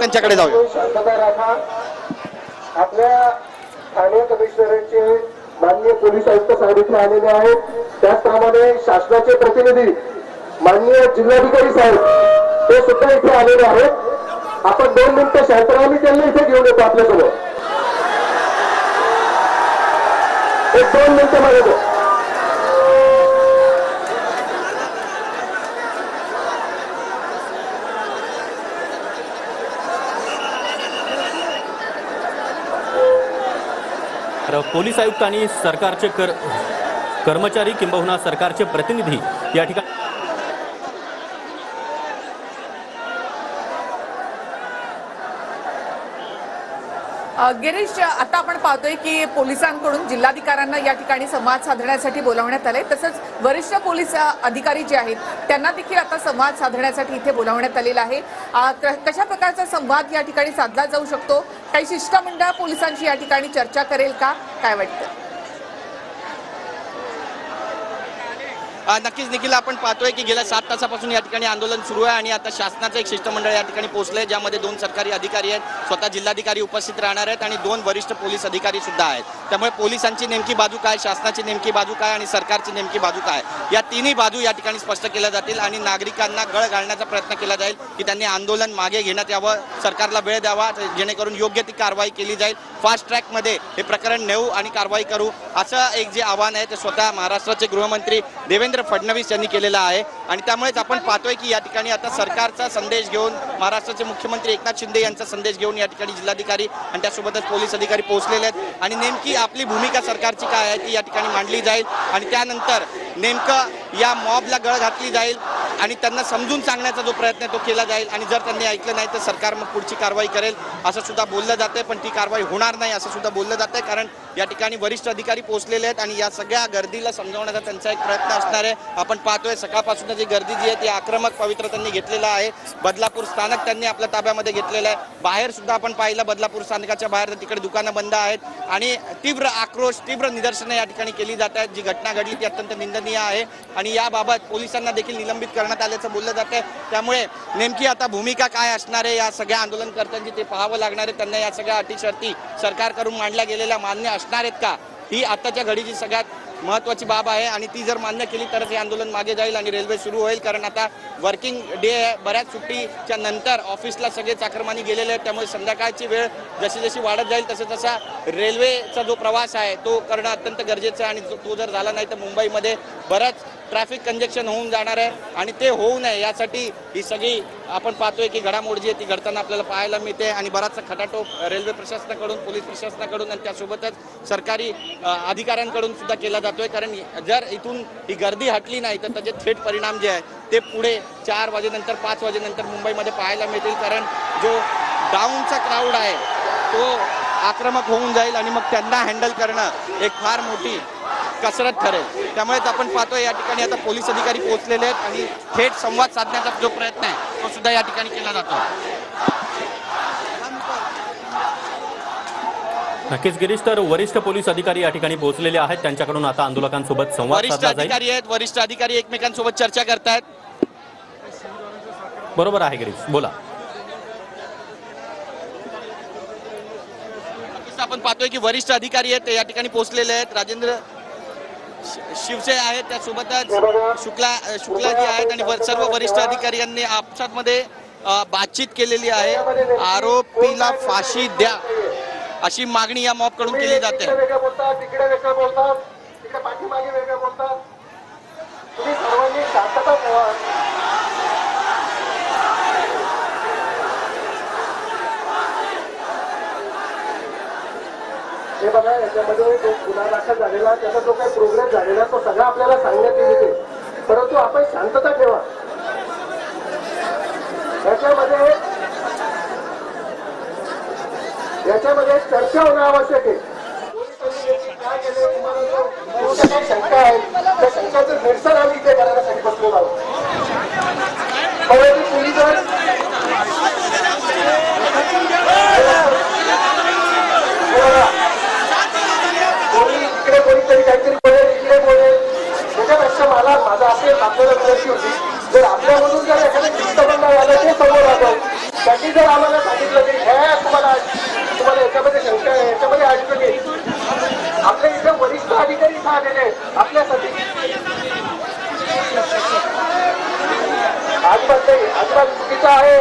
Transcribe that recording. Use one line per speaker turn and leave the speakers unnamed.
त्यांच्याकडे जाऊया।
शांतता राखा। आपल्या ठाणे कमिशनरेटचे माननीय पोलीस आयुक्त साहेब इथे आलेले आहेत, त्याचप्रमाणे शासनाचे प्रतिनिधी माननीय जिल्हाधिकारी साहेब ते सुद्धा इथे आलेले आहेत। आपण 2 मिनिटं शांतरामी त्यांना इथे घेऊन येतो आपल्यासोबत। 2 मिनिटं मागतो।
पोलीस आयुक्त आणि सरकारचे कर्मचारी किंबहुना सरकारचे प्रतिनिधी या ठिकाणी
गिरीश, आता आपण पाहतोय की पोलिसांकडून जिल्हाधिकाऱ्यांना या ठिकाणी संवाद साधण्यासाठी बोलावण्यात आले, तसंच वरिष्ठ पोलीस अधिकारी जे आहेत त्यांना देखील आता संवाद साधण्यासाठी इथे बोलावण्यात आलेला आहे। कशा प्रकारचा संवाद या ठिकाणी साधला जाऊ शकतो? काही शिष्टमंडळ पोलिसांची या ठिकाणी चर्चा करेल का, काय वाटतं?
नक्कीच निखिल, आपण पाहतोय की गेल्या 7 तासापासून या ठिकाणी आंदोलन सुरू आहे आणि आता शासनाचं एक शिष्टमंडळ या ठिकाणी पोहोचलंय, ज्यामध्ये 2 सरकारी अधिकारी आहेत, स्वतः जिल्हाधिकारी उपस्थित राहणार आहेत आणि 2 वरिष्ठ पोलीस अधिकारी सुद्धा आहेत। त्यामुळे पोलिसांची नेमकी बाजू काय, शासनाची नेमकी बाजू काय आणि सरकारची नेमकी बाजू काय, या तिन्ही बाजू या ठिकाणी स्पष्ट केल्या जातील आणि नागरिकांना गळ घालण्याचा प्रयत्न केला जाईल की त्यांनी आंदोलन मागे घेण्यात यावं, सरकारला वेळ द्यावा, जेणेकरून योग्य ती कारवाई केली जाईल, फास्ट ट्रॅकमध्ये हे प्रकरण नेऊ आणि कारवाई करू, असं एक जे आव्हान आहे ते स्वतः महाराष्ट्राचे गृहमंत्री देवेंद्र फडणवीस यांनी केलेला आहे। आणि त्यामुळेच आपण पाहतोय की या ठिकाणी आता सरकारचा संदेश घेऊन, महाराष्ट्राचे मुख्यमंत्री एकनाथ शिंदे यांचा संदेश घेऊन या ठिकाणी जिल्हाधिकारी आणि त्यासोबतच पोलीस अधिकारी पोहोचलेले आहेत आणि नेमकी आपली भूमिका सरकारची काय आहे ती या ठिकाणी मांडली जाईल आणि त्यानंतर नेमकं या मॉबला गळ घातली जाईल आणि त्यांना समजून सांगण्याचा जो प्रयत्न आहे तो केला जाईल आणि जर त्यांनी ऐकलं नाही तर सरकार मग पुढची कारवाई करेल असं सुद्धा बोललं जातंय, पण ती कारवाई होणार नाही असं सुद्धा बोललं जातंय, कारण या ठिकाणी वरिष्ठ अधिकारी पोहोचलेले आहेत आणि या सगळ्या गर्दीला समजावण्याचा त्यांचा एक प्रयत्न असणार आहे। आपण पाहतोय सकाळपासून जी गर्दी जी आहे ती आक्रमक पवित्र त्यांनी घेतलेला आहे। बदलापूर स्थानक त्यांनी आपल्या ताब्यामध्ये घेतलेलं आहे, बाहेर सुद्धा आपण पाहिलं बदलापूर स्थानकाच्या बाहेर तिकडे दुकानं बंद आहेत आणि तीव्र आक्रोश, तीव्र निदर्शनं या ठिकाणी केली जात आहेत। जी घटना घडली ती अत्यंत निंदनीय आहे आणि याबाबत पोलिसांना देखील निलंबित करण्यात आल्याचं बोललं जात आहे। त्यामुळे नेमकी आता भूमिका काय असणार आहे या सगळ्या आंदोलनकर्त्यांची ते पाहावं लागणार आहे, त्यांना या सगळ्या अटी शर्ती सरकारकडून मांडल्या गेलेल्या मान्य असणार आहेत का, ही आताच्या घडीची सगळ्यात महत्त्वाची बाब आहे आणि ती जर मान्य केली तरच हे आंदोलन मागे जाईल आणि रेल्वे सुरू होईल, कारण आता वर्किंग डे आहे, बऱ्याच सुट्टीच्या नंतर ऑफिसला सगळे चाकरमानी गेलेले आहेत, त्यामुळे संध्याकाळची वेळ जशी जशी वाढत जाईल तसे तसा रेल्वेचा जो प्रवास आहे तो करणं अत्यंत गरजेचं आहे आणि तो जर झाला नाही तर मुंबईमध्ये बरंच ट्रॅफिक कंजेक्शन होऊन जाणार आहे आणि ते होऊ नये यासाठी ही सगळी आपण पाहतोय की घडामोड जी आहे ती घडताना आपल्याला पाहायला मिळते आणि बराचसा खटाटोप रेल्वे प्रशासनाकडून, पोलीस प्रशासनाकडून आणि त्यासोबतच सरकारी अधिकाऱ्यांकडून सुद्धा केला जातोय, कारण जर इथून ही गर्दी हटली नाही तर त्याचे थेट परिणाम जे आहे ते पुढे 4 वाजेनंतर 5 वाजेनंतर मुंबईमध्ये पाहायला मिळतील, कारण जो डाऊनचा क्राऊड आहे तो आक्रमक होऊन जाईल आणि मग त्यांना हँडल करणं एक फार मोठी कसरत ठरेल। त्यामुळेच आपण पाहतोय या ठिकाणी आता पोलीस अधिकारी पोहोचलेले आहेत आणि थेट संवाद साधण्याचा जो प्रयत्न आहे तो सुद्धा या ठिकाणी केला जातो।
नक्कीच गिरीश, तर वरिष्ठ पोलीस अधिकारी या ठिकाणी पोहोचलेले आहेत, त्यांच्याकडून आता आंदोलकांसोबत संवाद साधला जाईल।
वरिष्ठ अधिकारी एकमेकांसोबत चर्चा करतायत।
बरोबर आहे गिरीश, बोला।
आपण पाहतोय की वरिष्ठ अधिकारी आहेत ते या ठिकाणी पोहोचलेले आहेत, राजेंद्र शिवसे आहेत, त्यासोबतच शुक्लाजी आहेत आणि सर्व वरिष्ठ अधिकारी यांनी आपसामध्ये बातचीत केलेली आहे। आरोपीला फाशी द्या अशी मागणी या मॉब कडून केली जाते।
हे बघा, याच्यामध्ये जो गुन्हा दाखल झालेला त्याचा जो काही प्रोग्रेस झालेला तो सगळा आपल्याला सांगण्यात येते, परंतु आपण शांतता ठेवा। याच्यामध्ये चर्चा होणं आवश्यक आहे। पोलिसांनी काय केलं, तुम्हाला काही शंका आहे त्या शंकाचं निरसन आम्ही इथे करण्यासाठी बसलेलो आहोत। परंतु तुम्ही जर इकडे कोणीतरी काहीतरी बोलेल, इकडे बोलेल, त्याच्यापेक्षा मला माझा असेल आपल्याला विनंती होती, जर आपल्यामधून जर एखादं शिस्तबंध आलं ते समोर आलं, त्यांनी जर आम्हाला सांगितलं की ह्या तुम्हाला याच्यामध्ये शंका आहे, याच्यामध्ये अडचण आहे. आपल्या इथे वरिष्ठ अधिकारी इथं आलेले आहेत आपल्यासाठी. अजिबात नाही, अजिबात चुकीचं आहे.